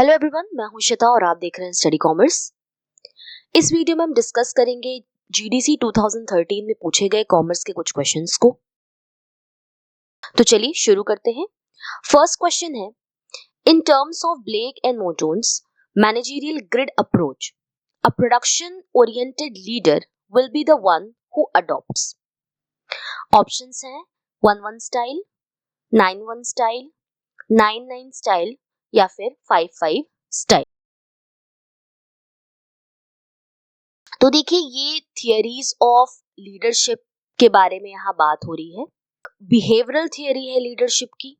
Hello everyone, मैं हूं श्वेता और आप देख रहे हैं स्टडी कॉमर्स। इस वीडियो में हम डिस्कस करेंगे जीडीसी 2013 में पूछे गए कॉमर्स के कुछ क्वेश्चंस को। तो चलिए शुरू करते हैं। फर्स्ट क्वेश्चन है, in terms of Blake and Mouton's managerial grid approach, a production oriented leader will be the one who adopts. Options हैं 1-1 स्टाइल, 9-1 स्टाइल, 9-9 स्टाइल या फिर 5-5 स्टाइल। तो देखिए, ये थियरीज ऑफ लीडरशिप के बारे में यहाँ बात हो रही है। बिहेवियरल थियरी है लीडरशिप की,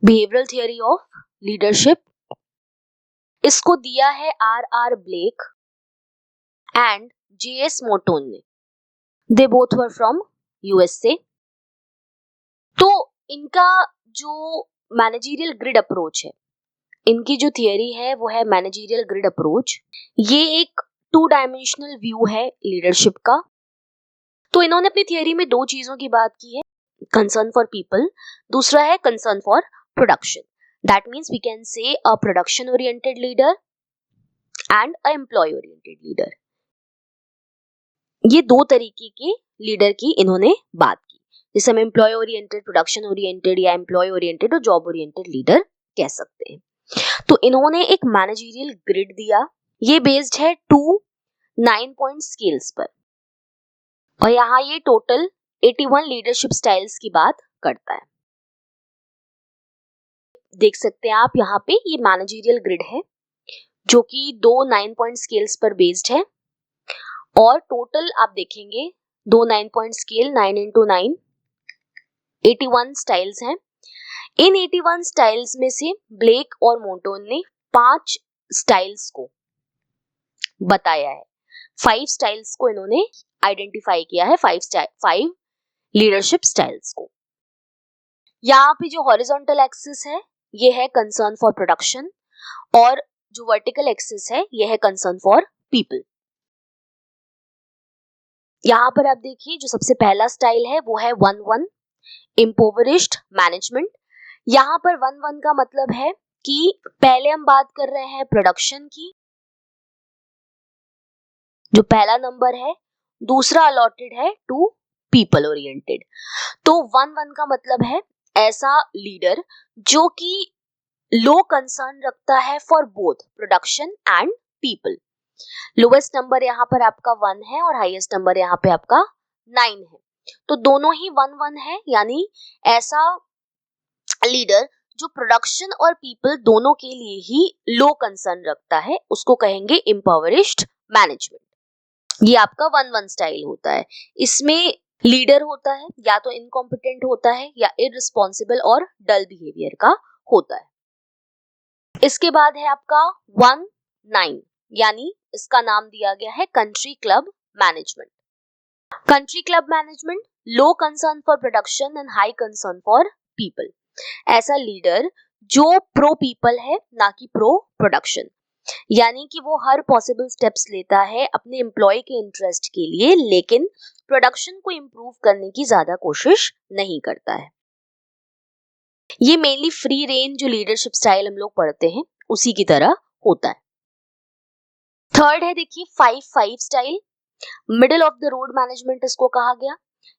बिहेवियरल थियरी ऑफ लीडरशिप। इसको दिया है आर ब्लेक एंड जेएस मोटोन ने। They both were from USA. तो इनका जो मैनेजरियल ग्रिड अप्रोच है, इनकी जो थियरी है वो है मैनेजरियल ग्रिड अप्रोच। ये एक 2 डायमेंशनल व्यू है लीडरशिप का। तो इन्होंने अपनी थियरी में दो चीजों की बात की है, कंसर्न फॉर पीपल, दूसरा है concern for production. That means we can say a production oriented leader and a employee oriented leader. ये दो तरीके के लीडर की इन्होंने बात की, जैसे हम एम्प्लॉय ओरिएंटेड, प्रोडक्शन ओरिएंटेड या एम्प्लॉय ओरिएंटेड और जॉब ओरिएंटेड लीडर कह सकते हैं। तो इन्होंने एक मैनेजरियल ग्रिड दिया, ये बेस्ड है 2 9 पॉइंट स्केल्स पर, और यहाँ ये टोटल 81 लीडरशिप स्टाइल्स की बात करता है। देख सकते हैं आप यहाँ पे, ये मैनेजरियल ग्रिड है जो कि 2 9 पॉइंट स्केल्स पर बेस्ड है, और टोटल आप देखेंगे 2 9 पॉइंट स्केल 9 into 9 81 स्टाइल्स हैं। इन 81 स्टाइल्स में से ब्लेक और मोटोन ने 5 स्टाइल्स को बताया है, 5 स्टाइल्स को इन्होंने आइडेंटिफाई किया है, 5 लीडरशिप स्टाइल्स को। यहाँ पे जो हॉरिजॉन्टल एक्सिस है ये है कंसर्न फॉर प्रोडक्शन, और जो वर्टिकल एक्सिस है ये है कंसर्न फॉर पीपल। यहाँ पर आप देखिए, जो सबसे पहला स्टाइल है वो है 1-1 इम्पोवरिश्ड मैनेजमेंट। यहाँ पर 1-1 का मतलब है कि पहले हम बात कर रहे हैं प्रोडक्शन की, जो पहला नंबर है, दूसरा अलॉटेड है टू पीपल ओरिएंटेड। तो 1-1 का मतलब है ऐसा लीडर जो कि लो कंसर्न रखता है for both production and people. Lowest number यहाँ पर आपका 1 है और हाईएस्ट नंबर यहाँ पे आपका 9 है, तो दोनों ही 1-1 है, यानी ऐसा लीडर जो प्रोडक्शन और पीपल दोनों के लिए ही लो कंसर्न रखता है, उसको कहेंगे इम्पावरिश्ड मैनेजमेंट। ये आपका 1-1 स्टाइल होता है। इसमें लीडर होता है या तो इनकॉम्पिटेंट होता है या इररिस्पॉन्सिबल और डल बिहेवियर का होता है। इसके बाद है आपका 1-9, यानी इसका नाम दिया गया है country club management. Country club management, low concern for production and high concern for people. ऐसा लीडर जो प्रो पीपल है ना कि प्रो प्रोडक्शन, यानी कि वो हर पॉसिबल स्टेप्स लेता है अपने एम्प्लॉय के इंटरेस्ट के लिए, लेकिन प्रोडक्शन को इंप्रूव करने की ज्यादा कोशिश नहीं करता है। ये मेनली फ्री रेंज जो लीडरशिप स्टाइल हम लोग पढ़ते हैं उसी की तरह होता है। थर्ड है देखिए 5-5 style, middle of the road management इसको कहा गया,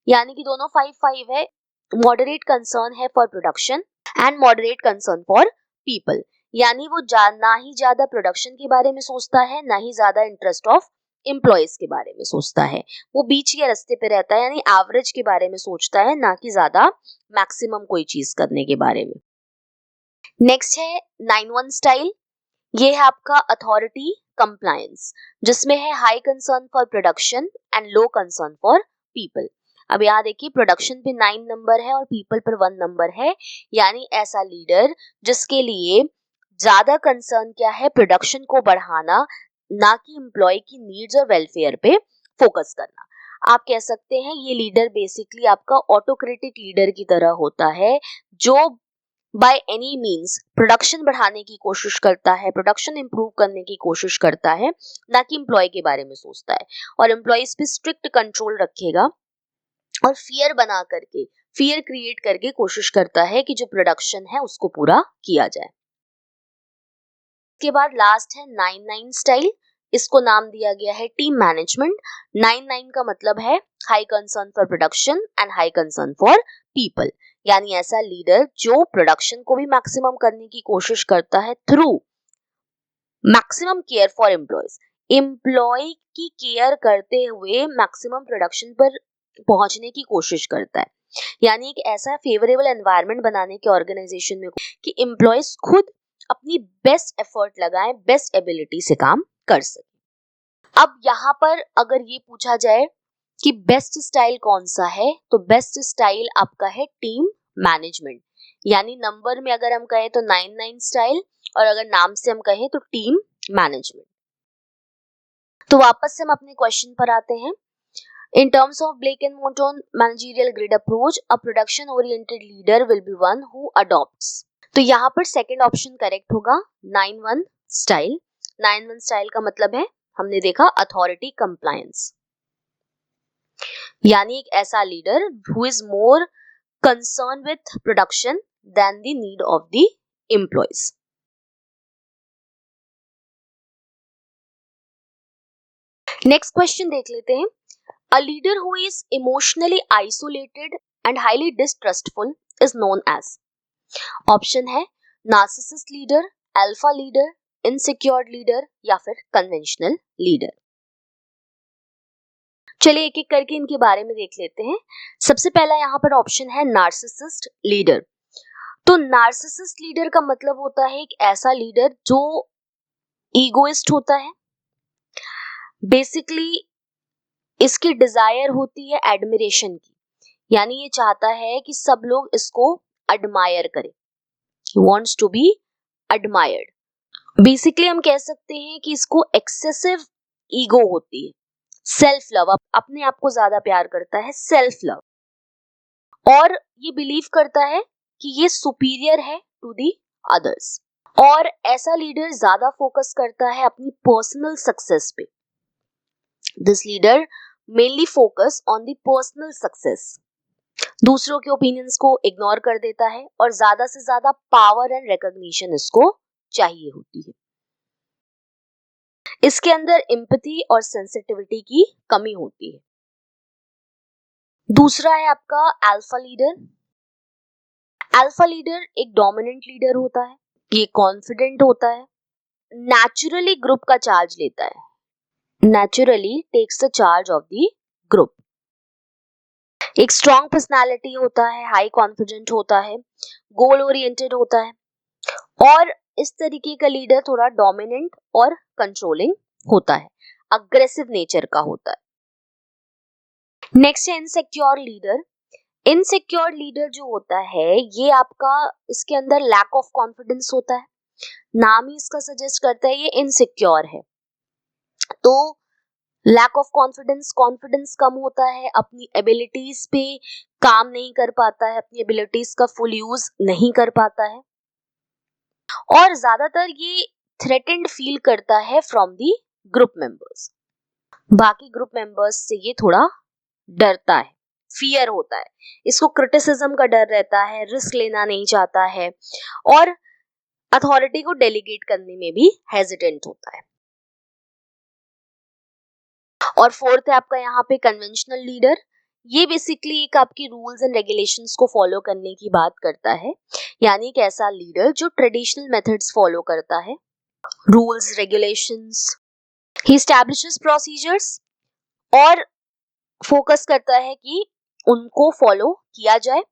यानी कि दोनों 5-5 है। मॉडरेट कंसर्न है for production and moderate concern for people, यानी वो ना ही ज्यादा प्रोडक्शन के बारे में सोचता है, ना ही ज्यादा इंटरेस्ट ऑफ एम्प्लॉयज के बारे में सोचता है। वो बीच के रास्ते पे रहता है, यानी एवरेज के बारे में सोचता है, ना कि ज्यादा मैक्सिमम कोई चीज करने के बारे में। नेक्स्ट है 9-1 स्टाइल, ये है आपका अथॉरिटी कंप्लायंस, जिसमें है high concern for production and low concern for people. अब यहाँ देखिए, प्रोडक्शन पे 9 नंबर है और पीपल पर 1 नंबर है, यानी ऐसा लीडर जिसके लिए ज्यादा कंसर्न क्या है, प्रोडक्शन को बढ़ाना, ना कि एम्प्लॉय की नीड्स और वेलफेयर पे फोकस करना। आप कह सकते हैं ये लीडर बेसिकली आपका ऑटोक्रेटिक लीडर की तरह होता है, जो बाय एनी मीन्स प्रोडक्शन बढ़ाने की कोशिश करता है, प्रोडक्शन इंप्रूव करने की कोशिश करता है, ना कि एम्प्लॉय के बारे में सोचता है। और एम्प्लॉयज पे स्ट्रिक्ट कंट्रोल रखेगा और फियर बना करके, फियर क्रिएट करके कोशिश करता है कि जो प्रोडक्शन है उसको पूरा किया जाए। इसके बाद लास्ट है 9-9 स्टाइल। इसको नाम दिया गया है टीम मैनेजमेंट। 9-9 का मतलब है high concern for production and high concern for people, यानी ऐसा लीडर जो प्रोडक्शन को भी मैक्सिमम करने की कोशिश करता है through maximum care for employees. Employee की केयर करते हुए मैक्सिमम प्रोडक्शन पर पहुंचने की कोशिश करता है, यानी एक ऐसा फेवरेबल एनवायरनमेंट बनाने के ऑर्गेनाइजेशन में कि एम्प्लॉयज खुद अपनी बेस्ट एफर्ट लगाएं, बेस्ट एबिलिटी से काम कर सके। अब यहाँ पर अगर ये पूछा जाए कि बेस्ट स्टाइल कौन सा है, तो बेस्ट स्टाइल आपका है टीम मैनेजमेंट, यानी नंबर में अगर हम कहें तो 9-9 स्टाइल, और अगर नाम से हम कहें तो टीम मैनेजमेंट। तो वापस से हम अपने क्वेश्चन पर आते हैं। In terms of Blake and Moton managerial grid approach, a production-oriented leader will be one who adopts. तो यहाँ पर सेकेंड ऑप्शन करेक्ट होगा, 9-1 स्टाइल। 9-1 स्टाइल का मतलब है, हमने देखा अथॉरिटी कंप्लायंस, यानी एक ऐसा leader who is more concerned with production than the need of the employees. Next question देख लेते हैं। A leader who is emotionally isolated and highly distrustful is known as. Option है narcissist leader, alpha leader, insecure leader या फिर conventional leader. चलिए एक एक करके इनके बारे में देख लेते हैं। सबसे पहला यहाँ पर ऑप्शन है नार्सिसिस्ट लीडर। तो नार्सिसिस्ट लीडर का मतलब होता है एक ऐसा लीडर जो ईगोइस्ट होता है। बेसिकली इसकी डिजायर होती है एडमिरेशन की, यानी ये चाहता है कि सब लोग इसको एडमायर करें। He wants to be admired. Basically हम कह सकते हैं कि इसको एक्सेसिव ईगो होती है, सेल्फ लव, अपने आप को ज्यादा प्यार करता है, सेल्फ लव, और ये बिलीव करता है कि ये सुपीरियर है टू दी अदर्स। और ऐसा लीडर ज्यादा फोकस करता है अपनी पर्सनल सक्सेस पे। This leader mainly focus on the personal success, दूसरों के ओपिनियंस को इग्नोर कर देता है और ज्यादा से ज्यादा पावर एंड रिकॉग्निशन इसको चाहिए होती है। इसके अंदर एम्पैथी और सेंसिटिविटी की कमी होती है। दूसरा है आपका अल्फा लीडर। अल्फा लीडर एक डोमिनेंट लीडर होता है, ये कॉन्फिडेंट होता है, नेचुरली ग्रुप का चार्ज लेता है, naturally takes the charge of the group. एक स्ट्रॉन्ग पर्सनालिटी होता है, हाई कॉन्फिडेंट होता है, गोल ओरिएंटेड होता है, और इस तरीके का लीडर थोड़ा डोमिनेंट और कंट्रोलिंग होता है, अग्रेसिव नेचर का होता है। नेक्स्ट है इनसिक्योर लीडर। इनसिक्योर लीडर जो होता है ये आपका, इसके अंदर लैक ऑफ कॉन्फिडेंस होता है, नाम ही इसका सजेस्ट करता है ये इनसिक्योर है। तो लैक ऑफ कॉन्फिडेंस, कॉन्फिडेंस कम होता है, अपनी एबिलिटीज पे काम नहीं कर पाता है, अपनी एबिलिटीज का फुल यूज नहीं कर पाता है, और ज्यादातर ये थ्रेटेंड फील करता है फ्रॉम दी ग्रुप मेंबर्स। बाकी ग्रुप मेंबर्स से ये थोड़ा डरता है, फियर होता है, इसको क्रिटिसिज्म का डर रहता है, रिस्क लेना नहीं चाहता है, और अथॉरिटी को डेलीगेट करने में भी हेजिटेंट होता है। और फोर्थ है आपका यहाँ पे कन्वेंशनल लीडर। ये बेसिकली एक आपकी रूल्स एंड रेगुलेशंस को फॉलो करने की बात करता है, यानी एक ऐसा लीडर जो ट्रेडिशनल मेथड्स फॉलो करता है, रूल्स रेगुलेशंस, ही एस्टैब्लिशेस प्रोसीजर्स, और फोकस करता है कि उनको फॉलो किया जाए।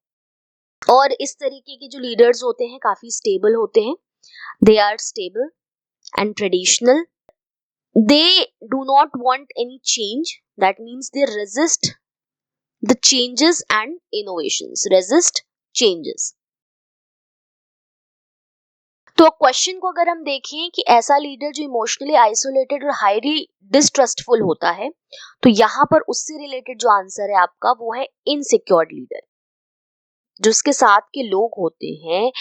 और इस तरीके के जो लीडर्स होते हैं काफी स्टेबल होते हैं, they are stable and traditional, they do not want any change, that means they resist the changes and innovations, resist changes। तो क्वेश्चन को अगर हम देखें कि ऐसा लीडर जो इमोशनली आइसोलेटेड और हाईली डिस्ट्रस्टफुल होता है, तो यहाँ पर उससे रिलेटेड जो आंसर है आपका वो है इनसिक्योर लीडर। जो उसके साथ के लोग होते हैं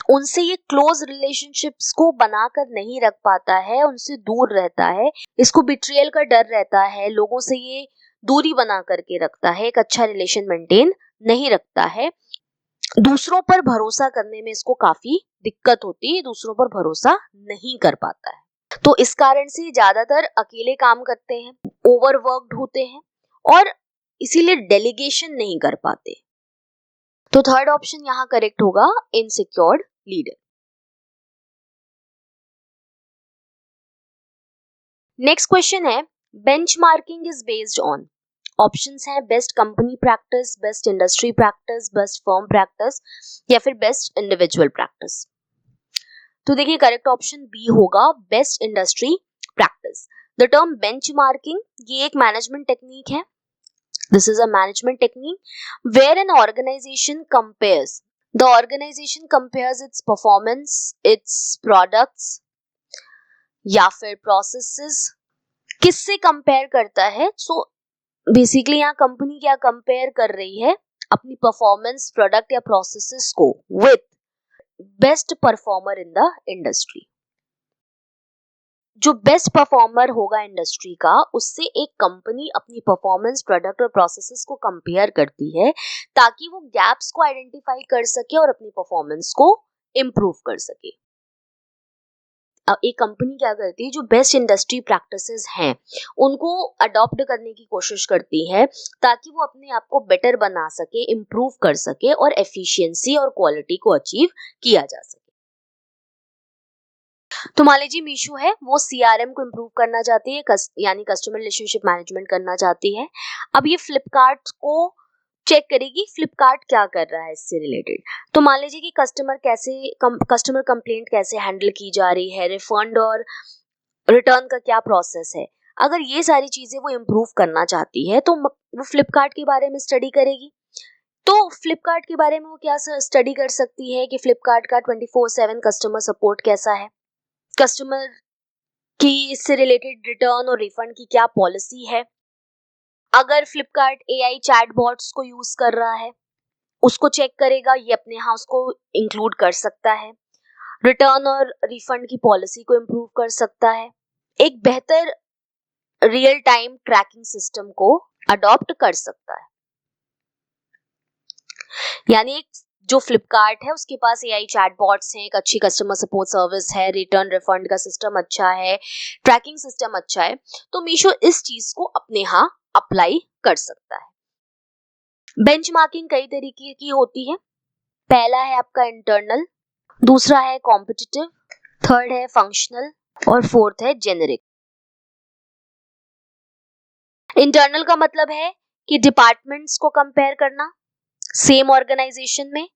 उनसे ये क्लोज रिलेशनशिप्स को बनाकर नहीं रख पाता है, उनसे दूर रहता है, इसको बिट्रियल का डर रहता है, लोगों से ये दूरी बना करके रखता है, एक अच्छा रिलेशन मेंटेन नहीं रखता है, दूसरों पर भरोसा करने में इसको काफी दिक्कत होती है, दूसरों पर भरोसा नहीं कर पाता है। तो इस कारण से ज्यादातर अकेले काम करते हैं, ओवरवर्क्ड होते हैं और इसीलिए डेलीगेशन नहीं कर पाते। तो थर्ड ऑप्शन यहाँ करेक्ट होगा, इनसिक्योर्ड लीडर। नेक्स्ट क्वेश्चन है, benchmarking is based on. Options हैं best company practice, best industry practice, best firm practice या फिर बेस्ट इंडिविजुअल प्रैक्टिस। तो देखिए करेक्ट ऑप्शन बी होगा, best industry practice. The term benchmarking ये एक मैनेजमेंट टेक्निक है। This is a management technique where an organisation compares, the organisation compares its performance, its products या फिर प्रोसेसेस। किससे compare करता है? सो बेसिकली यहाँ कंपनी क्या कंपेयर कर रही है? अपनी परफॉर्मेंस, प्रोडक्ट या प्रोसेसेस को with best performer in the industry. जो बेस्ट परफॉर्मर होगा इंडस्ट्री का, उससे एक कंपनी अपनी परफॉर्मेंस, प्रोडक्ट और प्रोसेसेस को कंपेयर करती है ताकि वो गैप्स को आइडेंटिफाई कर सके और अपनी परफॉर्मेंस को इंप्रूव कर सके। एक कंपनी क्या करती है, जो बेस्ट इंडस्ट्री प्रैक्टिसेस हैं उनको अडॉप्ट करने की कोशिश करती है ताकि वो अपने आप को बेटर बना सके, इंप्रूव कर सके और एफिशिएंसी और क्वालिटी को अचीव किया जा सके। तो मान लीजिए मीशो है, वो सीआरएम को इंप्रूव करना चाहती है, यानी कस्टमर रिलेशनशिप मैनेजमेंट करना चाहती है। अब ये फ्लिपकार्ट को चेक करेगी फ्लिपकार्ट क्या कर रहा है इससे रिलेटेड। तो मान लीजिए कि कस्टमर कंप्लेंट कैसे हैंडल की जा रही है, रिफंड और रिटर्न का क्या प्रोसेस है। अगर ये सारी चीजें वो इम्प्रूव करना चाहती है तो वो फ्लिपकार्ट के बारे में स्टडी करेगी। तो फ्लिपकार्ट के बारे में वो क्या स्टडी कर सकती है कि फ्लिपकार्ट का 24/7 कस्टमर सपोर्ट कैसा है, कस्टमर की इससे रिलेटेड रिटर्न और रिफंड की क्या पॉलिसी है। अगर फ्लिपकार्ट एआई चैटबॉट्स को यूज कर रहा है उसको चेक करेगा, ये अपने यहाँ उसको इंक्लूड कर सकता है। रिटर्न और रिफंड की पॉलिसी को इंप्रूव कर सकता है। एक बेहतर रियल टाइम ट्रैकिंग सिस्टम को अडॉप्ट कर सकता है। यानी जो फ्लिपकार्ट है उसके पास एआई चैटबॉट्स हैं, एक अच्छी कस्टमर सपोर्ट सर्विस है, रिटर्न रिफंड का सिस्टम अच्छा है, ट्रैकिंग सिस्टम अच्छा है, तो मीशो इस चीज को अपने यहाँ अप्लाई कर सकता है। बेंचमार्किंग कई तरीके की होती है। पहला है आपका इंटरनल, दूसरा है कॉम्पिटिटिव, थर्ड है फंक्शनल और फोर्थ है जेनेरिक। इंटरनल का मतलब है कि डिपार्टमेंट्स को कंपेयर करना सेम ऑर्गेनाइजेशन में।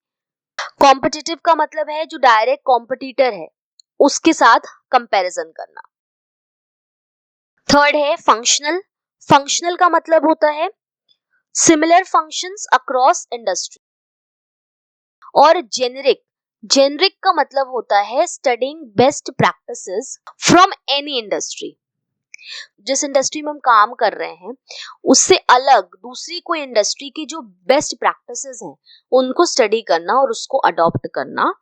कॉम्पिटिटिव का मतलब है जो डायरेक्ट कॉम्पिटिटर है उसके साथ कंपैरिजन करना। थर्ड है फंक्शनल, फंक्शनल का मतलब होता है सिमिलर फंक्शंस अक्रॉस इंडस्ट्री। और जेनेरिक, जेनेरिक का मतलब होता है studying best practices from any industry. जिस इंडस्ट्री में हम काम कर रहे हैं उससे अलग दूसरी कोई इंडस्ट्री की जो बेस्ट प्रैक्टिसेस हैं उनको स्टडी करना और उसको अडॉप्ट करना,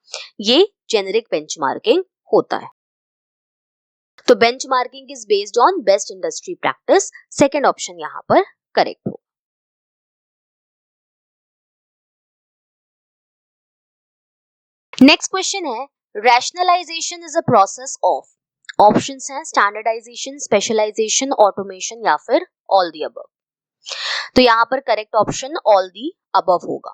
ये जेनेरिक बेंचमार्किंग होता है। तो benchmarking is based on best industry practice, second option यहां पर करेक्ट हो। नेक्स्ट क्वेश्चन है, rationalisation is a process of. Options हैं स्टैंडर्डाइजेशन, स्पेशलाइजेशन, ऑटोमेशन या फिर ऑल द अबव। तो यहाँ पर correct option all the above होगा।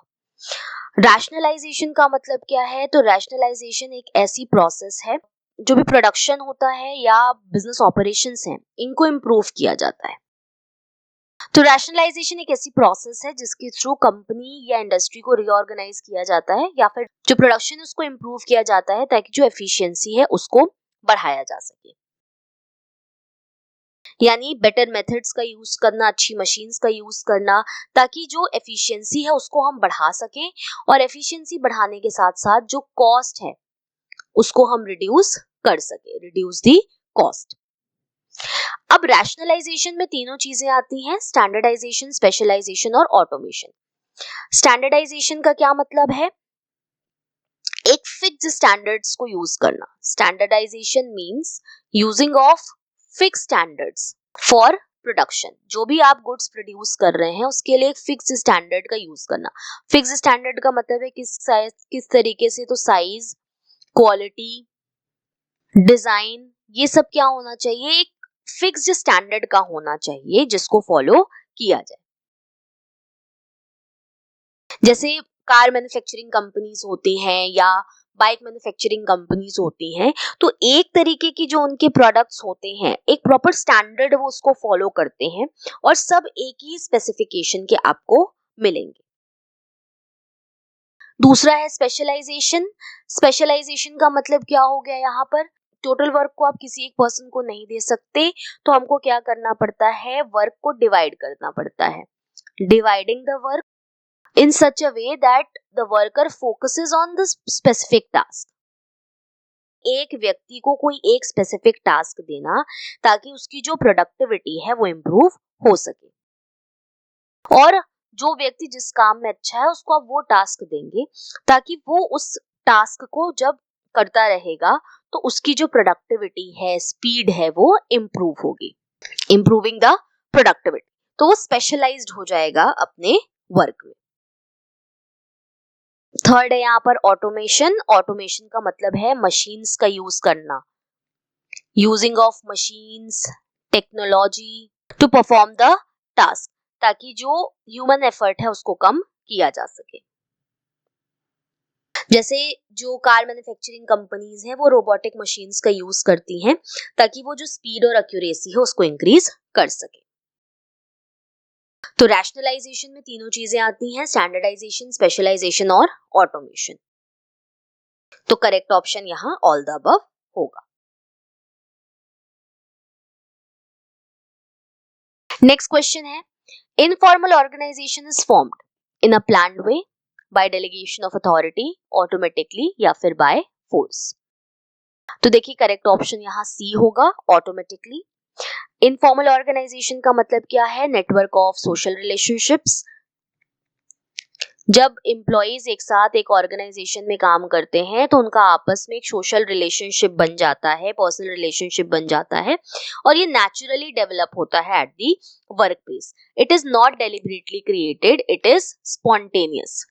रैशनलाइजेशन का मतलब क्या है? तो रैशनलाइजेशन एक ऐसी प्रोसेस है जो भी प्रोडक्शन होता है या बिजनेस ऑपरेशंस हैं इनको इम्प्रूव किया जाता है। तो रैशनलाइजेशन एक ऐसी प्रोसेस है जिसके थ्रू कंपनी या इंडस्ट्री को रीऑर्गेनाइज किया जाता है या फिर जो प्रोडक्शन उसको इम्प्रूव किया जाता है ताकि जो एफिशिएंसी है उसको बढ़ाया जा सके। यानी बेटर मेथड्स का यूज करना, अच्छी मशीन्स का यूज करना ताकि जो एफिशिएंसी है उसको हम बढ़ा सकें और एफिशिएंसी बढ़ाने के साथ साथ जो कॉस्ट है उसको हम रिड्यूस कर सके, रिड्यूस दी कॉस्ट। अब रैशनलाइजेशन में तीनों चीजें आती हैं, स्टैंडर्डाइजेशन, स्पेशलाइजेशन और ऑटोमेशन। स्टैंडर्डाइजेशन का क्या मतलब है? एक फिक्स्ड स्टैंडर्ड्स को यूज करना। Standardisation means using of fixed standards for production. जो भी आप गुड्स प्रोड्यूस कर रहे हैं उसके लिए एक फिक्स्ड स्टैंडर्ड का यूज करना। फिक्स्ड स्टैंडर्ड का मतलब है किस तरीके से, तो साइज, क्वालिटी, डिजाइन, ये सब क्या होना चाहिए, एक फिक्स्ड स्टैंडर्ड का होना चाहिए जिसको फॉलो किया जाए। जैसे कार मैन्युफैक्चरिंग कंपनीज होती हैं या बाइक मैन्युफैक्चरिंग कंपनीज होती हैं, तो एक तरीके की जो उनके प्रोडक्ट्स होते हैं, एक प्रॉपर स्टैंडर्ड वो उसको फॉलो करते हैं और सब एक ही स्पेसिफिकेशन के आपको मिलेंगे। दूसरा है स्पेशलाइजेशन। स्पेशलाइजेशन का मतलब क्या हो गया, यहाँ पर टोटल वर्क को आप किसी एक पर्सन को नहीं दे सकते, तो हमको क्या करना पड़ता है, वर्क को डिवाइड करना पड़ता है। Dividing the work in such a way that the worker focuses on the specific task. एक व्यक्ति को कोई एक स्पेसिफिक टास्क देना ताकि उसकी जो प्रोडक्टिविटी है वो इम्प्रूव हो सके, और जो व्यक्ति जिस काम में अच्छा है उसको आप वो टास्क देंगे ताकि वो उस टास्क को जब करता रहेगा तो उसकी जो प्रोडक्टिविटी है, स्पीड है, वो इम्प्रूव होगी, इम्प्रूविंग द प्रोडक्टिविटी। तो वो स्पेशलाइज्ड हो जाएगा अपने वर्क में। थर्ड है यहाँ पर ऑटोमेशन। ऑटोमेशन का मतलब है मशीन्स का यूज करना, using of machines, technology to perform the task, ताकि जो ह्यूमन एफर्ट है उसको कम किया जा सके। जैसे जो कार मैन्युफैक्चरिंग कंपनीज हैं वो रोबोटिक मशीन्स का यूज करती हैं ताकि वो जो स्पीड और एक्यूरेसी है उसको इंक्रीज कर सके। तो रैशनलाइजेशन में तीनों चीजें आती हैं, स्टैंडर्डाइजेशन, स्पेशलाइजेशन और ऑटोमेशन। तो करेक्ट ऑप्शन यहां ऑल द अबव होगा। नेक्स्ट क्वेश्चन है, informal organisation is formed in a planned way, by delegation of authority, automatically या फिर बाय फोर्स। तो देखिए करेक्ट ऑप्शन यहाँ सी होगा, ऑटोमेटिकली। इनफॉर्मल ऑर्गेनाइजेशन का मतलब क्या है, नेटवर्क ऑफ सोशल रिलेशनशिप्स। जब एम्प्लॉइज एक साथ एक ऑर्गेनाइजेशन में काम करते हैं तो उनका आपस में एक सोशल रिलेशनशिप बन जाता है, पर्सनल रिलेशनशिप बन जाता है, और ये नेचुरली डेवलप होता है at the work place. It is not deliberately created, it is spontaneous.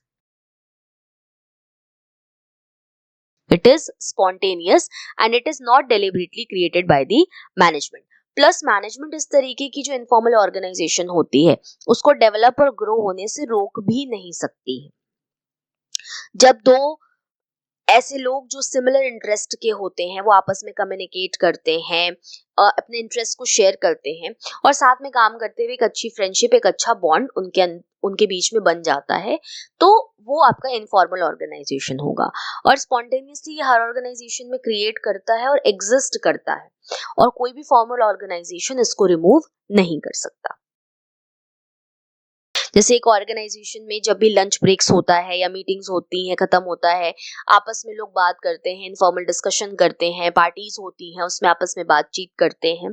It is spontaneous and it is not deliberately created by the management. Plus management इस तरीके की जो इनफॉर्मल ऑर्गेनाइजेशन होती है उसको डेवलप और ग्रो होने से रोक भी नहीं सकती है। जब दो ऐसे लोग जो सिमिलर इंटरेस्ट के होते हैं वो आपस में कम्युनिकेट करते हैं, अपने इंटरेस्ट को शेयर करते हैं और साथ में काम करते हुए एक अच्छी फ्रेंडशिप, एक अच्छा बॉन्ड उनके बीच में बन जाता है, तो वो आपका इनफॉर्मल ऑर्गेनाइजेशन होगा। और स्पॉन्टेनियसली हर ऑर्गेनाइजेशन में क्रिएट करता है और एग्जिस्ट करता है, और कोई भी फॉर्मल ऑर्गेनाइजेशन इसको रिमूव नहीं कर सकता। जैसे एक ऑर्गेनाइजेशन में जब भी लंच ब्रेक्स होता है या मीटिंग्स होती हैं, खत्म होता है, आपस में लोग बात करते हैं, इनफॉर्मल डिस्कशन करते हैं, पार्टीज होती हैं उसमें आपस में बातचीत करते हैं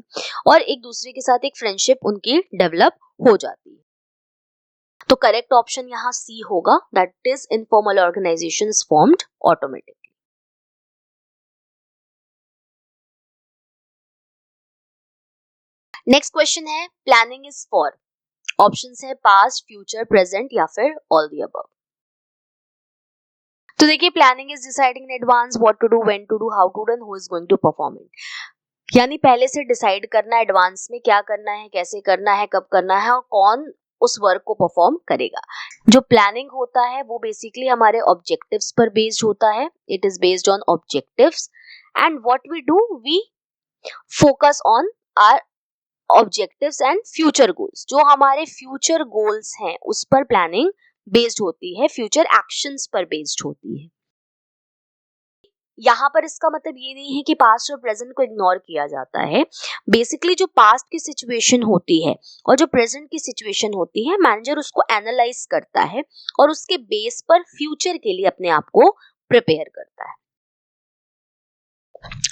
और एक दूसरे के साथ एक फ्रेंडशिप उनकी डेवलप हो जाती है। तो करेक्ट ऑप्शन यहाँ सी होगा, that is informal organisation is formed automatically. Next question है, प्लानिंग इज फॉर, ऑप्शंस है पास्ट, फ्यूचर, प्रेजेंट या फिर ऑल द अबव। तो देखिए planning is deciding in advance what to do, when to do, how to do and who is going to perform it. यानी पहले से decide करना advance में क्या करना है, कैसे करना है, कब करना है और कौन उस वर्क को परफॉर्म करेगा। जो प्लानिंग होता है वो बेसिकली हमारे ऑब्जेक्टिव्स पर बेस्ड होता है, it is based on objectives and what we do, we focus on our objectives and future goals. जो हमारे फ्यूचर गोल्स हैं उस पर प्लानिंग बेस्ड होती है, फ्यूचर एक्शंस पर बेस्ड होती है। यहाँ पर इसका मतलब ये नहीं है कि पास्ट और प्रेजेंट को इग्नोर किया जाता है। बेसिकली जो पास्ट की सिचुएशन होती है और जो प्रेजेंट की सिचुएशन होती है, मैनेजर उसको एनालाइज करता है और उसके बेस पर फ्यूचर के लिए अपने आप को प्रिपेयर करता है।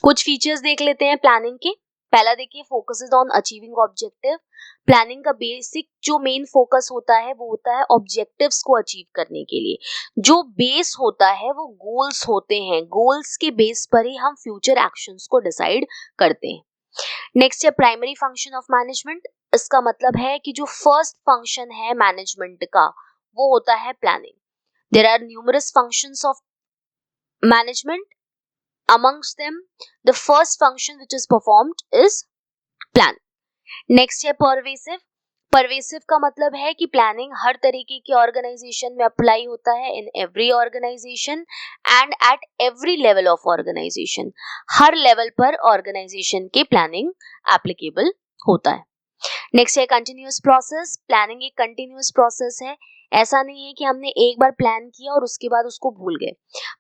कुछ फीचर्स देख लेते हैं प्लानिंग के। पहला देखिए, focuses on achieving objective. Planning का बेसिक जो मेन फोकस होता है वो होता है ऑब्जेक्टिव्स को अचीव करने के लिए। जो बेस होता है वो गोल्स होते हैं, गोल्स के बेस पर ही हम फ्यूचर एक्शंस को डिसाइड करते हैं। नेक्स्ट है प्राइमरी फंक्शन ऑफ मैनेजमेंट। इसका मतलब है कि जो फर्स्ट फंक्शन है मैनेजमेंट का वो होता है planning. There are numerous functions of management, amongst them the first function which is performed is plan. Next है परवेसिव. परवेसिव का मतलब है कि प्लानिंग हर तरीके की ऑर्गेनाइजेशन में अप्लाई होता है, in every organisation and at every level of organisation. हर लेवल पर ऑर्गेनाइजेशन के प्लानिंग एप्लीकेबल होता है. नेक्स्ट है कंटिन्यूअस प्रोसेस. प्लानिंग एक कंटिन्यूअस प्रोसेस है. ऐसा नहीं है कि हमने एक बार प्लान किया और उसके बाद उसको भूल गए.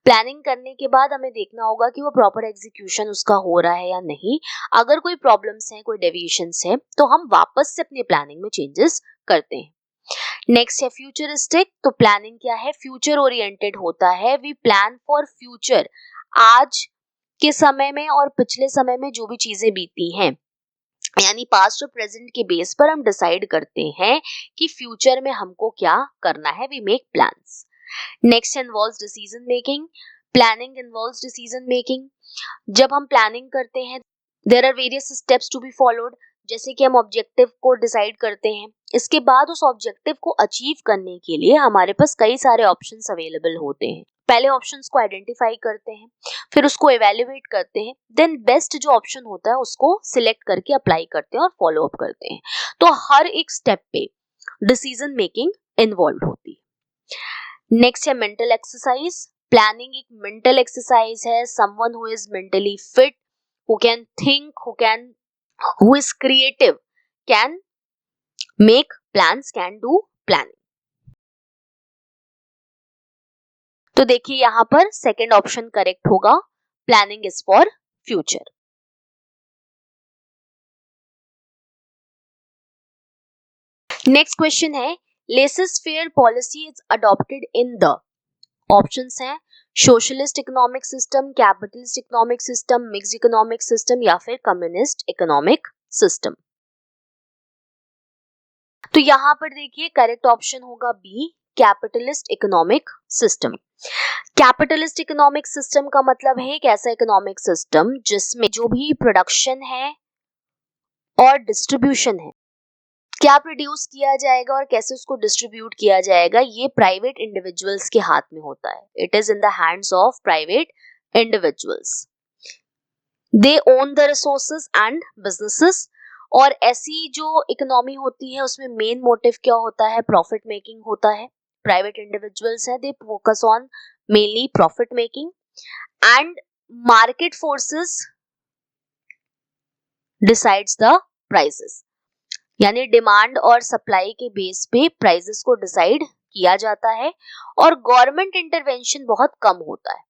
प्लानिंग करने के बाद हमें देखना होगा कि वो प्रॉपर एग्जीक्यूशन उसका हो रहा है या नहीं. अगर कोई प्रॉब्लम्स हैं, कोई डेविएशंस है, तो हम वापस से अपनी प्लानिंग में चेंजेस करते हैं. नेक्स्ट है फ्यूचरिस्टिक. तो प्लानिंग क्या है? फ्यूचर ओरिएंटेड होता है. We plan for future. आज के समय में और पिछले समय में जो भी चीजें बीती हैं, यानी पास्ट और प्रेजेंट के बेस पर हम डिसाइड करते हैं कि फ्यूचर में हमको क्या करना है. We make plans. Next involves decision making. Planning involves decision making. जब हम प्लानिंग करते हैं, there are various steps to be followed. जैसे कि हम ऑब्जेक्टिव को डिसाइड करते हैं, इसके बाद उस ऑब्जेक्टिव को अचीव करने के लिए हमारे पास कई सारे ऑप्शंस अवेलेबल होते हैं. पहले ऑप्शंस को आइडेंटिफाई करते हैं, फिर उसको एवेल्युएट करते हैं, देन बेस्ट जो ऑप्शन होता है उसको सिलेक्ट करके अप्लाई करते हैं और फॉलो अप करते हैं. तो हर एक स्टेप पे डिसीजन मेकिंग इन्वॉल्व होती है. नेक्स्ट है मेंटल एक्सरसाइज. प्लानिंग एक मेंटल एक्सरसाइज है. Someone who is mentally fit, who can think, who is creative, can make plans, can do planning. तो देखिए यहां पर सेकंड ऑप्शन करेक्ट होगा. Planning is for future. Next question है laissez faire policy is adopted in the. Options हैं socialist economic system, capitalist economic system, mixed economic system या फिर communist economic system. तो यहां पर देखिए करेक्ट ऑप्शन होगा B, capitalist economic system. Capitalist economic system का मतलब है एक ऐसा इकोनॉमिक सिस्टम जिसमें जो भी प्रोडक्शन है और डिस्ट्रीब्यूशन है, क्या प्रोड्यूस किया जाएगा और कैसे उसको डिस्ट्रीब्यूट किया जाएगा, ये प्राइवेट इंडिविजुअल्स के हाथ में होता है. It is in the hands of private individuals. They own the resources and businesses. और ऐसी जो इकोनॉमी होती है उसमें मेन मोटिव क्या होता है? प्रॉफिट मेकिंग होता है. प्राइवेट इंडिविजुअल्स है, they focus on mainly profit making and market forces decides the prices. यानी डिमांड और सप्लाई के बेस पे प्राइसेस को डिसाइड किया जाता है और गवर्नमेंट इंटरवेंशन बहुत कम होता है.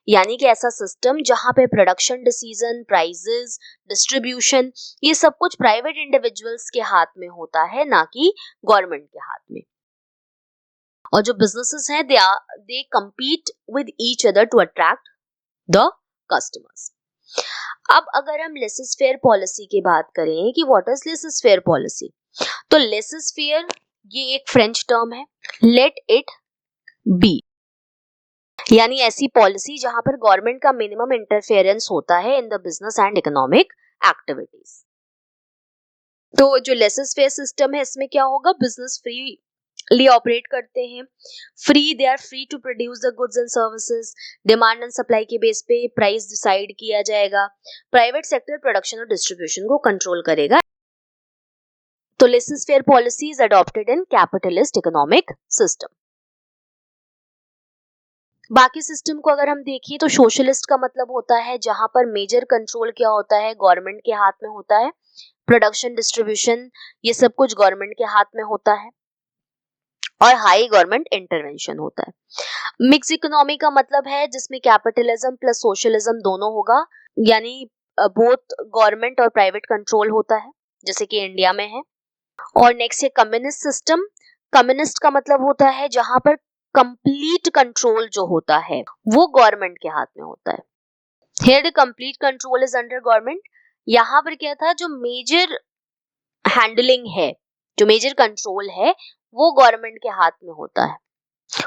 यानी कि ऐसा सिस्टम जहां पे प्रोडक्शन डिसीजन, प्राइसेस, डिस्ट्रीब्यूशन, ये सब कुछ प्राइवेट इंडिविजुअल्स के हाथ में होता है, ना कि गवर्नमेंट के हाथ में. और जो बिजनेसेस हैं दे compete with each other to attract the customers. अब अगर हम लेसेस फेयर पॉलिसी की बात करें कि what is laces faire policy, तो लेसेस फेयर ये एक फ्रेंच टर्म है. लेट इट बी, यानी ऐसी पॉलिसी जहां पर गवर्नमेंट का मिनिमम इंटरफेरेंस होता है in the business and economic activities. तो जो लेसेस फेयर सिस्टम है इसमें क्या होगा? बिजनेस फ्रीली ऑपरेट करते हैं. They are free to produce the goods and services. Demand and supply के बेस पे प्राइस डिसाइड किया जाएगा. प्राइवेट सेक्टर प्रोडक्शन और डिस्ट्रीब्यूशन को कंट्रोल करेगा. तो laissez faire policy is adopted in capitalist economic system. बाकी सिस्टम को अगर हम देखिए तो सोशलिस्ट का मतलब होता है जहां पर मेजर कंट्रोल क्या होता है? गवर्नमेंट के हाथ में होता है. प्रोडक्शन, डिस्ट्रीब्यूशन, ये सब कुछ गवर्नमेंट के हाथ में होता है और हाई गवर्नमेंट इंटरवेंशन होता है. मिक्स इकोनॉमी का मतलब है जिसमें कैपिटलिज्म प्लस सोशलिज्म दोनों होगा, यानी बोथ गवर्नमेंट और प्राइवेट कंट्रोल होता है, जैसे कि इंडिया में है. और नेक्स्ट है कम्युनिस्ट सिस्टम. कम्युनिस्ट का मतलब होता है जहां पर कंप्लीट कंट्रोल जो होता है वो गवर्नमेंट के हाथ में होता है. Here the complete control is under government. यहां पर क्या था? जो मेजर हैंडलिंग है, जो मेजर कंट्रोल है वो गवर्नमेंट के हाथ में होता है.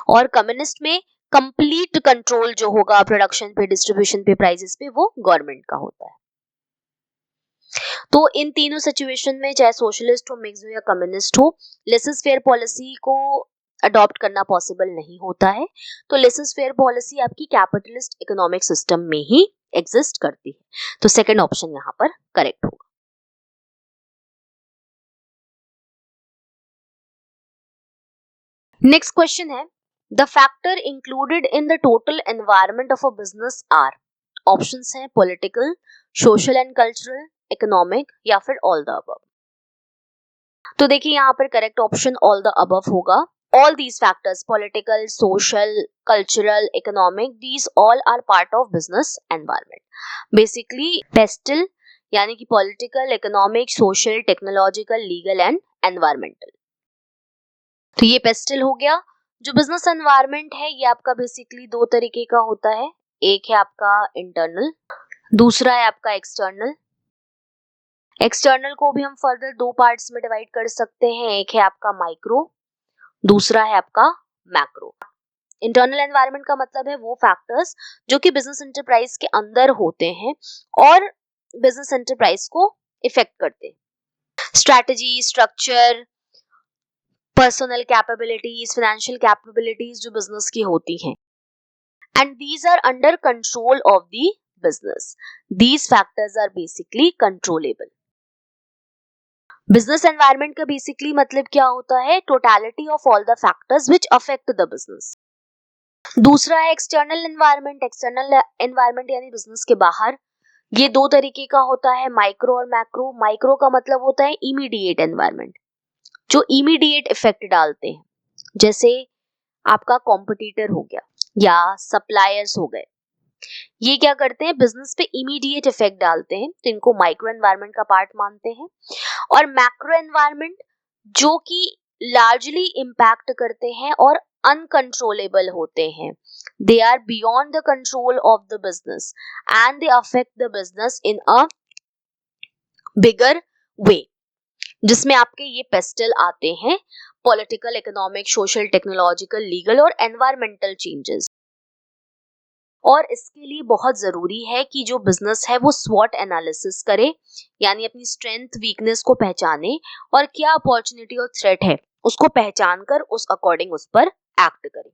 और कम्युनिस्ट में कंप्लीट कंट्रोल जो होगा प्रोडक्शन पे, डिस्ट्रीब्यूशन पे, प्राइसेस पे, वो गवर्नमेंट का होता है. तो इन तीनों सिचुएशन में चाहे सोशलिस्ट हो, मिक्स हो या कम्युनिस्ट हो, लेसेस फेयर पॉलिसी को अडॉप्ट करना पॉसिबल नहीं होता है। तो लेसेस फेयर पॉलिसी आपकी कैपिटलिस्ट इकोनॉमिक सिस्टम में ही एग्जिस्ट करती है। तो सेकंड ऑप्शन यहाँ पर करेक्ट होगा। नेक्स्ट क्वेश्चन है, the factor included in the total environment of a business are. Options हैं political, social and cultural, economic या फिर ऑल द अबव। तो देखिए यहाँ पर correct option all the above होगा। All these factors, political, social, cultural, economic, these all are part of business environment. Basically, pestle यानी कि political, economic, social, technological, legal and environmental. तो ये pestle हो गया। जो business environment है ये आपका basically दो तरीके का होता है। एक है आपका internal, दूसरा है आपका external। एक्सटर्नल को भी हम फर्दर दो पार्ट्स में डिवाइड कर सकते हैं, एक है आपका माइक्रो, दूसरा है आपका मैक्रो। इंटरनल एनवायरनमेंट का मतलब है वो फैक्टर्स जो कि बिजनेस एंटरप्राइज के अंदर होते हैं और बिजनेस एंटरप्राइज को इफेक्ट करते हैं। Strategy, structure, personal capabilities, financial capabilities जो बिजनेस की होती हैं, and these are under control of the business. These factors are basically controllable. Business environment का बेसिकली मतलब क्या होता है, totality of all the factors which affect the business. दूसरा है एक्सटर्नल एनवायरनमेंट। एक्सटर्नल एनवायरनमेंट यानी बिजनेस के बाहर। ये दो तरीके का होता है, माइक्रो और मैक्रो। माइक्रो का मतलब होता है इमीडिएट एनवायरनमेंट, जो इमीडिएट इफेक्ट डालते हैं, जैसे आपका कॉम्पिटिटर हो गया या सप्लायर्स हो गए। ये क्या करते हैं, बिजनेस पे इमीडिएट इफेक्ट डालते हैं, तो इनको माइक्रो एनवायरनमेंट का पार्ट मानते हैं। और मैक्रो एनवायरनमेंट जो कि लार्जली इम्पैक्ट करते हैं और अनकंट्रोलेबल होते हैं। They are beyond the control of the business and they affect the business in a bigger way, जिसमें आपके ये पेस्टल आते हैं, political, economic, social, technological, legal और एनवायरमेंटल चेंजेस। और इसके लिए बहुत जरूरी है कि जो बिजनेस है वो स्वॉट एनालिसिस करे, यानी अपनी स्ट्रेंथ, वीकनेस को पहचाने और क्या अपॉर्चुनिटी और थ्रेट है उसको पहचान कर उस अकॉर्डिंग उस पर एक्ट करे।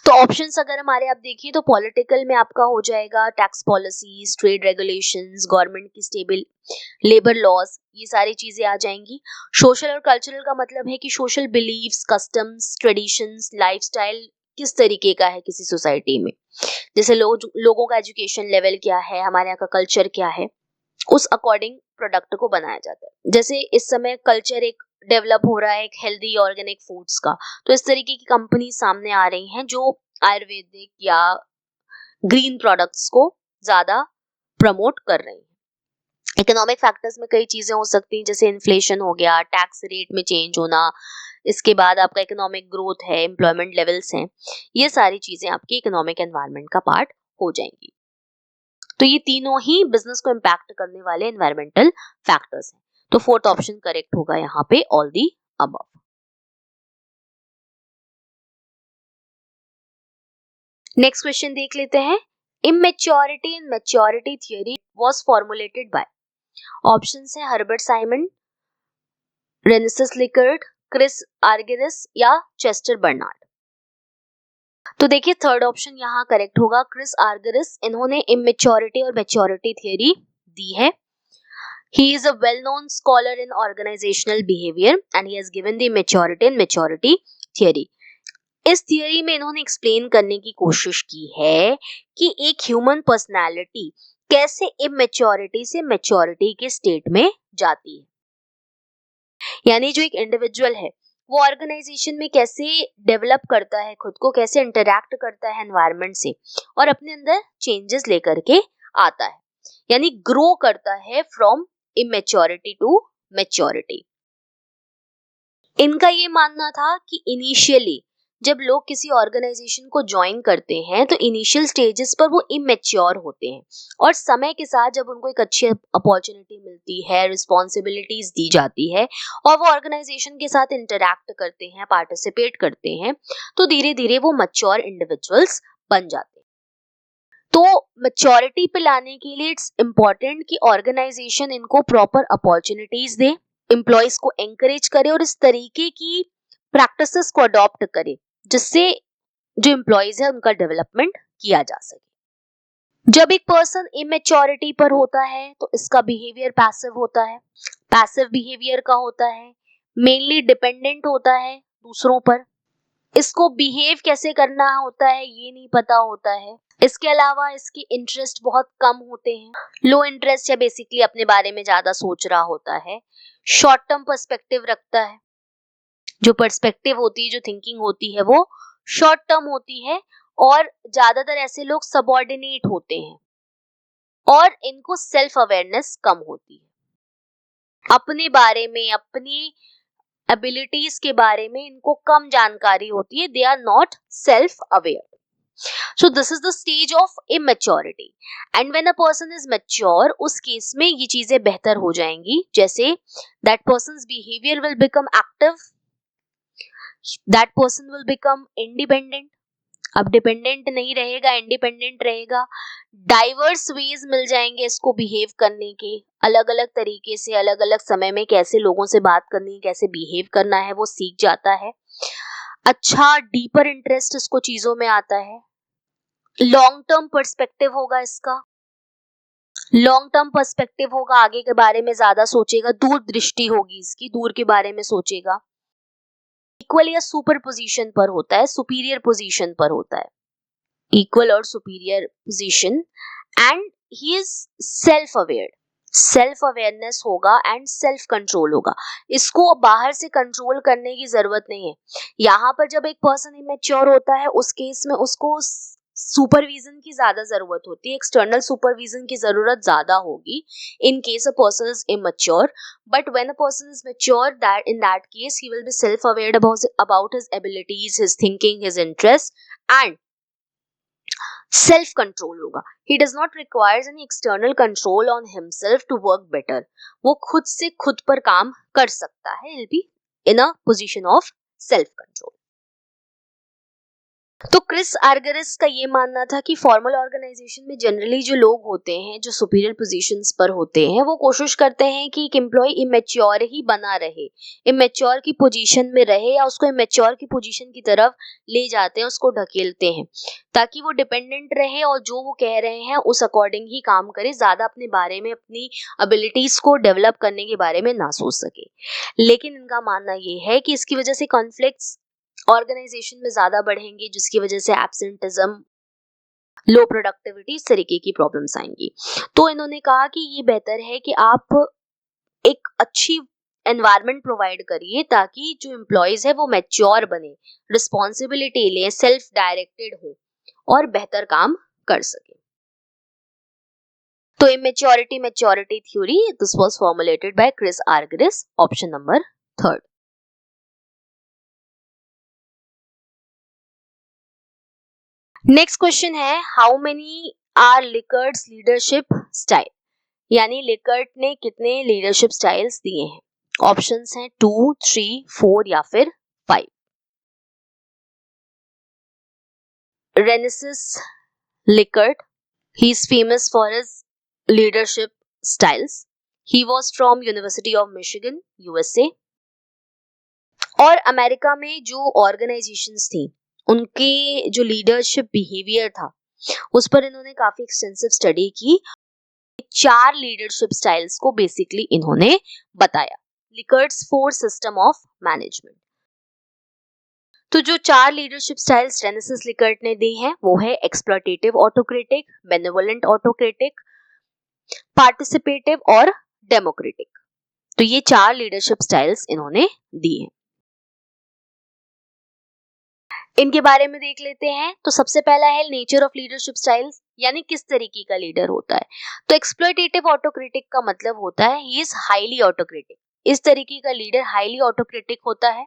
तो ऑप्शंस अगर हमारे आप देखिए तो पॉलिटिकल में आपका हो जाएगा tax policies, trade regulations, government की स्टेबल लेबर लॉज, ये सारी चीजें आ जाएंगी। सोशल और कल्चरल का मतलब है कि social beliefs, customs, traditions, lifestyle किस तरीके का है किसी सोसाइटी में, जैसे लोगों का एजुकेशन लेवल क्या है, हमारे यहाँ का कल्चर क्या है, उस अकॉर्डिंग प्रोडक्ट को बनाया जाता है। जैसे इस समय कल्चर एक डेवलप हो रहा है एक हेल्दी ऑर्गेनिक फूड्स का, तो इस तरीके की कंपनी सामने आ रही हैं जो आयुर्वेदिक या ग्रीन प्रोडक्ट्स को ज्यादा प्रमोट कर रही हैं। इकोनॉमिक फैक्टर्स में कई चीजें हो सकती हैं, जैसे इन्फ्लेशन हो गया, टैक्स रेट में चेंज होना, इसके बाद आपका इकोनॉमिक ग्रोथ है, एम्प्लॉयमेंट लेवल्स हैं, ये सारी चीजें आपकी इकोनॉमिक एनवायरनमेंट का पार्ट हो जाएंगी। तो ये तीनों ही बिजनेस को इम्पैक्ट करने वाले एनवायरमेंटल फैक्टर्स हैं। तो फोर्थ ऑप्शन करेक्ट होगा यहाँ पे, all the above. Next question देख लेते हैं, immaturity and maturity theory was formulated bye. Options हैं हर्बर्ट साइमन, रेनेसिस लिकर्ट, क्रिस आर्गेरिस या चेस्टर बर्नार्ड। तो देखिए थर्ड ऑप्शन यहाँ करेक्ट होगा, क्रिस आर्गेरिस। इन्होंने इमेच्योरिटी और मैच्योरिटी थ्योरी दी है। He is a well-known scholar in organizational behavior and he has given the maturity and maturity theory. इस थियोरी में इन्होंने एक्सप्लेन करने की कोशिश की है कि एक ह्यूमन पर्सनालिटी कैसे इमेच्योरिटी से मैच्योरिटी के स्टेट में जाती है, यानी जो एक इंडिविजुअल है वो ऑर्गेनाइजेशन में कैसे डेवलप करता है खुद को, कैसे इंटरैक्ट करता है एनवायरनमेंट से और अपने अंदर चेंजेस लेकर के आता है, यानी ग्रो करता है फ्रॉम इमेच्योरिटी टू मैच्योरिटी। इनका ये मानना था कि इनिशियली जब लोग किसी ऑर्गेनाइजेशन को ज्वाइन करते हैं तो इनिशियल स्टेजेस पर वो इमेच्योर होते हैं और समय के साथ जब उनको एक अच्छी अपॉर्चुनिटी मिलती है, रिस्पॉन्सिबिलिटीज दी जाती है और वो ऑर्गेनाइजेशन के साथ इंटरैक्ट करते हैं, पार्टिसिपेट करते हैं, तो धीरे धीरे वो मैच्योर इंडिविजुअल्स बन जाते हैं। तो मैच्योरिटी पे लाने के लिए इट्स इम्पोर्टेंट कि ऑर्गेनाइजेशन इनको प्रॉपर अपॉर्चुनिटीज दे, एम्प्लॉयज को एंकरेज करे और इस तरीके की प्रैक्टिसेस को अडॉप्ट करे जिससे जो एम्प्लॉइज है उनका डेवलपमेंट किया जा सके। जब एक पर्सन इमेच्योरिटी पर होता है तो इसका बिहेवियर पैसिव होता है, पैसिव बिहेवियर का होता है, मेनली डिपेंडेंट होता है दूसरों पर, इसको बिहेव कैसे करना होता है ये नहीं पता होता है। इसके अलावा इसके इंटरेस्ट बहुत कम होते हैं, लो इंटरेस्ट या बेसिकली अपने बारे में ज्यादा सोच रहा होता है, शॉर्ट टर्म पर्सपेक्टिव रखता है, जो पर्सपेक्टिव होती है, जो थिंकिंग होती है वो शॉर्ट टर्म होती है, और ज्यादातर ऐसे लोग सबऑर्डिनेट होते हैं और इनको सेल्फ अवेयरनेस कम होती है। अपने बारे में, अपनी एबिलिटीज के बारे में इनको कम जानकारी होती है, they are not self aware. So this is the stage of immaturity and when a person is mature उस केस में ये चीजें बेहतर हो जाएंगी, जैसे that person's behavior will become active, that person will become independent, अब डिपेंडेंट नहीं रहेगा, इंडिपेंडेंट रहेगा, डाइवर्स वेज मिल जाएंगे इसको बिहेव करने के, अलग अलग तरीके से अलग अलग समय में कैसे लोगों से बात करनी है, कैसे बिहेव करना है वो सीख जाता है, अच्छा डीपर इंटरेस्ट इसको चीजों में आता है, लॉन्ग टर्म पर्सपेक्टिव होगा इसका, लॉन्ग टर्म पर्सपेक्टिव होगा, आगे के बारे में ज्यादा सोचेगा, दूर दृष्टि होगी इसकी, दूर के बारे में सोचेगा, इक्वल या सुपर पोजीशन पर होता है, सुपीरियर पोजीशन पर होता है, इक्वल और superior position, and he is self aware, self awareness होगा एंड सेल्फ कंट्रोल होगा, इसको बाहर से कंट्रोल करने की जरूरत नहीं है। यहाँ पर जब एक पर्सन इमेच्योर होता है उस केस में उसको सुपरविजन की ज्यादा जरूरत होती है, एक्सटर्नल सुपरविजन की जरूरत ज्यादा होगी in case a person is immature, but when a person is mature that in that case he will be self aware about his abilities, his thinking, his interest and self control होगा। He does not requires any external control on himself to work better, वो खुद से खुद पर काम कर सकता है, will be in a position of self control. तो क्रिस आर्गेरिस का ये मानना था कि फॉर्मल ऑर्गेनाइजेशन में जनरली जो लोग होते हैं, जो सुपीरियर पोजीशंस पर होते हैं, वो कोशिश करते हैं कि एक एम्प्लॉय इमेच्योर ही बना रहे, इमेच्योर की पोजीशन में रहे या उसको इमेच्योर की पोजीशन की तरफ ले जाते हैं, उसको ढकेलते हैं ताकि वो डिपेंडेंट रहे और जो वो कह रहे हैं उस अकॉर्डिंग ही काम करे, ज्यादा अपने बारे में, अपनी एबिलिटीज को डेवलप करने के बारे में ना सोच सके। लेकिन इनका मानना ये है कि इसकी वजह से कॉन्फ्लिक्ट्स ऑर्गेनाइजेशन में ज्यादा बढ़ेंगे, जिसकी वजह से एब्सेंटिज्म, लो प्रोडक्टिविटी, इस तरीके की प्रॉब्लम्स आएंगी। तो इन्होंने कहा कि ये बेहतर है कि आप एक अच्छी एनवायरनमेंट प्रोवाइड करिए ताकि जो एम्प्लॉयज है वो मैच्योर बने, रिस्पॉन्सिबिलिटी ले, सेल्फ डायरेक्टेड हो और बेहतर काम कर सके। तो immaturity maturity theory, this was formulated by Chris Argyris, option number 3। Next question है, how many are Likert's leadership style, यानी लिकर्ट ने कितने लीडरशिप स्टाइल्स दिए हैं। ऑप्शंस हैं 2, 3, 4 या फिर 5। Rensis Likert, he is famous for his leadership styles, he was from University of Michigan, USA. और अमेरिका में जो ऑर्गेनाइजेशंस थी उनके जो लीडरशिप बिहेवियर था उस पर इन्होंने काफी एक्सटेंसिव स्टडी की, 4 लीडरशिप स्टाइल्स को बेसिकली इन्होंने बताया, लिकर्ट्स 4 सिस्टम ऑफ मैनेजमेंट। तो जो 4 लीडरशिप स्टाइल्स रेनेसिस लिकर्ट ने दी हैं वो है exploitative autocratic, benevolent autocratic, participative और डेमोक्रेटिक। तो ये 4 लीडरशिप स्टाइल्स इन्होंने दी हैं। इनके बारे में देख लेते हैं। तो सबसे पहला है नेचर ऑफ लीडरशिप स्टाइल्स, यानी किस तरीके का लीडर होता है। तो एक्सप्लॉइटेटिव ऑटोक्रेटिक का मतलब होता है ही इज हाईली ऑटोक्रेटिक, इस तरीके का लीडर हाईली ऑटोक्रेटिक होता है,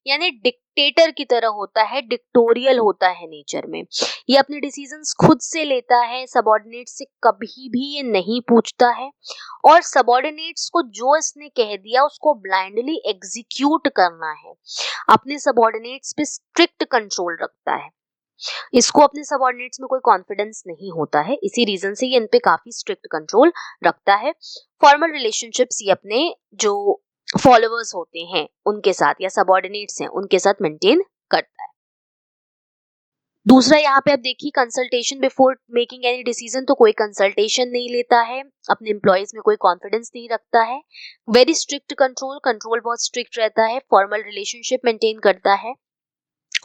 यानी डिक्टेटर की तरह होता है, डिक्टोरियल होता है नेचर में, ये अपने डिसीजंस खुद से लेता है, सबऑर्डिनेट से कभी भी ये नहीं पूछता है, और सबऑर्डिनेट्स को जो इसने कह दिया उसको ब्लाइंडली एग्जीक्यूट करना है, अपने सबऑर्डिनेट्स पे स्ट्रिक्ट कंट्रोल रखता है, इसको अपने सबऑर्डिनेट्स में कोई कॉन्फिडेंस नहीं होता है, इसी रीजन से ये इन पे काफी स्ट्रिक्ट कंट्रोल रखता है। फॉर्मल रिलेशनशिप्स ये अपने जो फॉलोअर्स होते हैं उनके साथ या सबऑर्डिनेट्स हैं उनके साथ मेंटेन करता है। दूसरा यहाँ पे आप देखिए consultation before making any decision, तो कोई कंसल्टेशन नहीं लेता है, अपने एम्प्लॉयज में कोई कॉन्फिडेंस नहीं रखता है। वेरी स्ट्रिक्ट कंट्रोल, कंट्रोल बहुत स्ट्रिक्ट रहता है, फॉर्मल रिलेशनशिप मेंटेन करता है।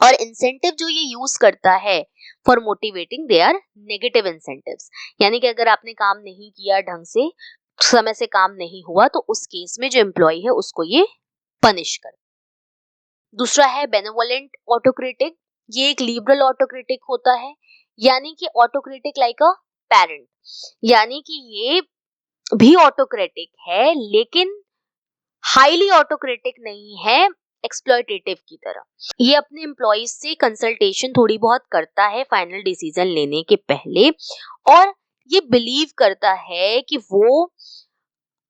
और इंसेंटिव जो ये यूज करता है for motivating, they are negative incentives, यानी कि अगर आपने काम नहीं किया ढंग से, समय से काम नहीं हुआ, तो उस केस में जो एम्प्लॉय है उसको ये पनिश कर। दूसरा है बेनेवोलेंट ऑटोक्रेटिक, ये एक लिबरल ऑटोक्रेटिक होता है, यानी कि ऑटोक्रेटिक लाइक अ पेरेंट, यानी कि ये भी ऑटोक्रेटिक है लेकिन हाईली ऑटोक्रेटिक नहीं है एक्सप्लॉयटेटिव की तरह। ये अपने एम्प्लॉयज से कंसल्टेशन थोड़ी बहुत करता है फाइनल डिसीजन लेने के पहले, और ये बिलीव करता है कि वो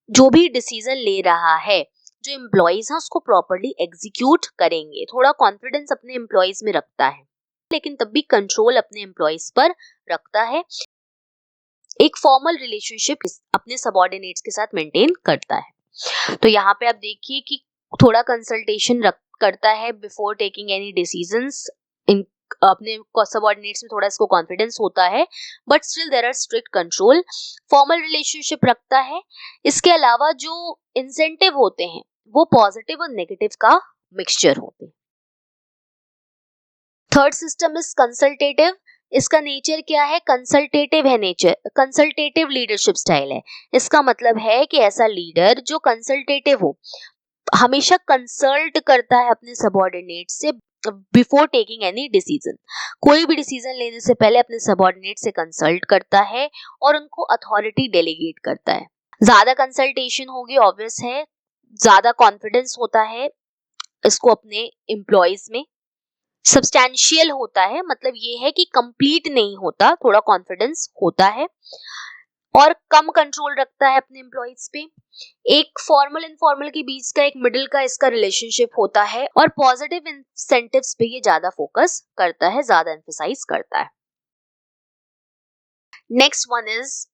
जो भी डिसीजन ले रहा है, जो एम्प्लॉयज हैं उसको प्रॉपर्ली एग्जीक्यूट करेंगे। थोड़ा कॉन्फिडेंस अपने एम्प्लॉयज में रखता है लेकिन तब भी कंट्रोल अपने एम्प्लॉयज पर रखता है। एक फॉर्मल रिलेशनशिप अपने सबऑर्डिनेट्स के साथ मेंटेन करता है। तो यहाँ पे आप देखिए कि थोड़ा कंसल्टेशन करता है बिफोर टेकिंग एनी डिसीजंस, अपने सबऑर्डिनेट्स में थोड़ा इसको कॉन्फिडेंस होता है, but still there are strict control, formal relationship रखता है। इसके अलावा जो इंसेंटिव होते हैं वो पॉजिटिव और नेगेटिव का मिक्सचर होते हैं। Third system is consultative. इसका नेचर क्या है? कंसल्टेटिव है नेचर, कंसल्टेटिव लीडरशिप स्टाइल है। इसका मतलब है कि ऐसा लीडर जो कंसल्टेटिव हो, हमेशा कंसल्ट करता है अपने सबऑर्डिनेट से बिफोर टेकिंग एनी डिसीजन। कोई भी डिसीजन लेने से पहले अपने सबऑर्डिनेट से कंसल्ट करता है और उनको अथॉरिटी डेलीगेट करता है। ज्यादा कंसल्टेशन होगी, ऑब्वियस है, ज्यादा कॉन्फिडेंस होता है इसको अपने एम्प्लॉयज में। सब्सटैंशियल होता है, मतलब ये है कि कंप्लीट नहीं होता, थोड़ा कॉन्फिडेंस होता है। और कम कंट्रोल रखता है अपने एम्प्लॉयज पे। एक फॉर्मल इनफॉर्मल के बीच का, एक मिडिल का इसका रिलेशनशिप होता है, और पॉजिटिव इंसेंटिव्स पे ये ज्यादा फोकस करता है, ज्यादा एम्फसाइज करता है। Next one is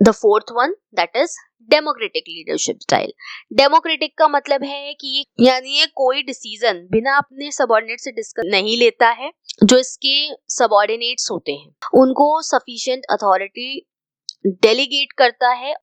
the fourth one, that is democratic leadership style. Democratic का मतलब है कि यानी ये कोई डिसीजन बिना अपने सबऑर्डिनेट से डिस्कस नहीं लेता है। जो इसके सबऑर्डिनेट्स होते हैं उनको सफिशिएंट अथॉरिटी डेलीगेट करता है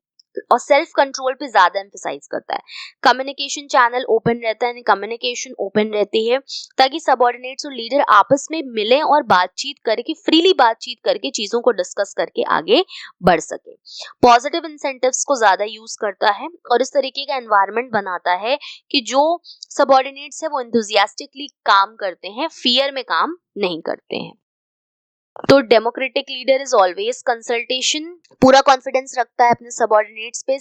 और सेल्फ कंट्रोल पे ज्यादा एम्फसाइज करता है। कम्युनिकेशन चैनल ओपन रहता है, कम्युनिकेशन ओपन रहती है ताकि सबऑर्डिनेट्स और लीडर आपस में मिलें और बातचीत करके, फ्रीली बातचीत करके चीजों को डिस्कस करके आगे बढ़ सके। पॉजिटिव इंसेंटिव्स को ज्यादा यूज करता है और इस तरीके का एनवायरनमेंट बनाता है कि जो सबऑर्डिनेट्स है वो एंथुसियास्टिकली काम करते हैं, फियर में काम नहीं करते हैं। तो democratic leader is always consultation, पूरा कॉन्फिडेंस रखता है अपने सबऑर्डिनेट्स पे,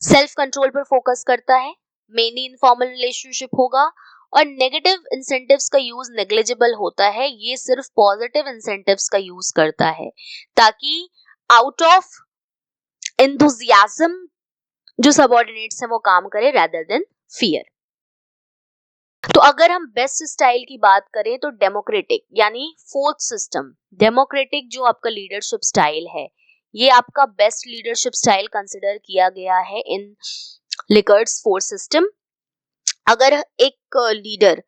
सेल्फ कंट्रोल पर फोकस करता है, मेनली इनफॉर्मल रिलेशनशिप होगा, और नेगेटिव इंसेंटिव्स का यूज नेग्लिजिबल होता है। ये सिर्फ पॉजिटिव इंसेंटिव्स का यूज करता है ताकि आउट ऑफ एंथुसियाज्म जो सबऑर्डिनेट्स हैं वो काम करे rather than fear। तो अगर हम बेस्ट स्टाइल की बात करें तो डेमोक्रेटिक यानी फोर्थ सिस्टम, डेमोक्रेटिक जो आपका लीडरशिप स्टाइल है, ये आपका बेस्ट लीडरशिप स्टाइल कंसिडर किया गया है इन लिकर्ट्स फोर्थ सिस्टम। अगर एक लीडर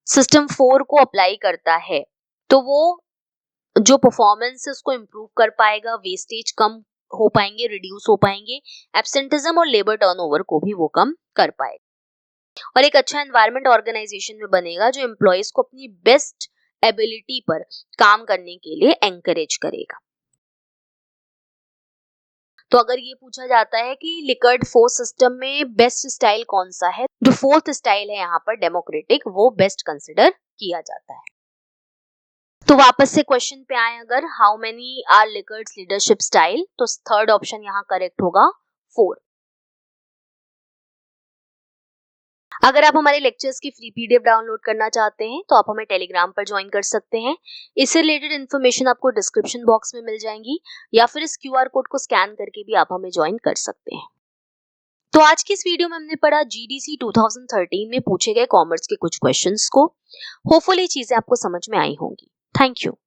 सिस्टम 4 को अप्लाई करता है तो वो जो परफॉर्मेंस है उसको इम्प्रूव कर पाएगा, वेस्टेज कम हो पाएंगे, रिड्यूस हो पाएंगे, एब्सेंटिज्म और लेबर टर्नओवर को भी वो कम कर पाएगा, और एक अच्छा एनवायरनमेंट ऑर्गेनाइजेशन में बनेगा जो एम्प्लॉयज को अपनी बेस्ट एबिलिटी पर काम करने के लिए एनकरेज करेगा। तो अगर ये पूछा जाता है कि लिकर्ट फोर्थ सिस्टम में बेस्ट स्टाइल कौन सा है, जो फोर्थ स्टाइल है यहाँ पर डेमोक्रेटिक, वो बेस्ट कंसिडर किया जाता है। तो वापस से क्वेश्चन पे आए, अगर how many are Likert's leadership style, तो थर्ड ऑप्शन यहाँ करेक्ट होगा 4। अगर आप हमारे लेक्चर्स की फ्री पीडीएफ डाउनलोड करना चाहते हैं तो आप हमें टेलीग्राम पर ज्वाइन कर सकते हैं। इससे रिलेटेड इन्फॉर्मेशन आपको डिस्क्रिप्शन बॉक्स में मिल जाएंगी, या फिर इस क्यूआर कोड को स्कैन करके भी आप हमें ज्वाइन कर सकते हैं। तो आज की इस वीडियो में हमने पढ़ा जीडीसी 2013 में पूछे गए कॉमर्स के कुछ क्वेश्चंस को। होपफुली चीजें आपको समझ में आई होंगी। Thank you.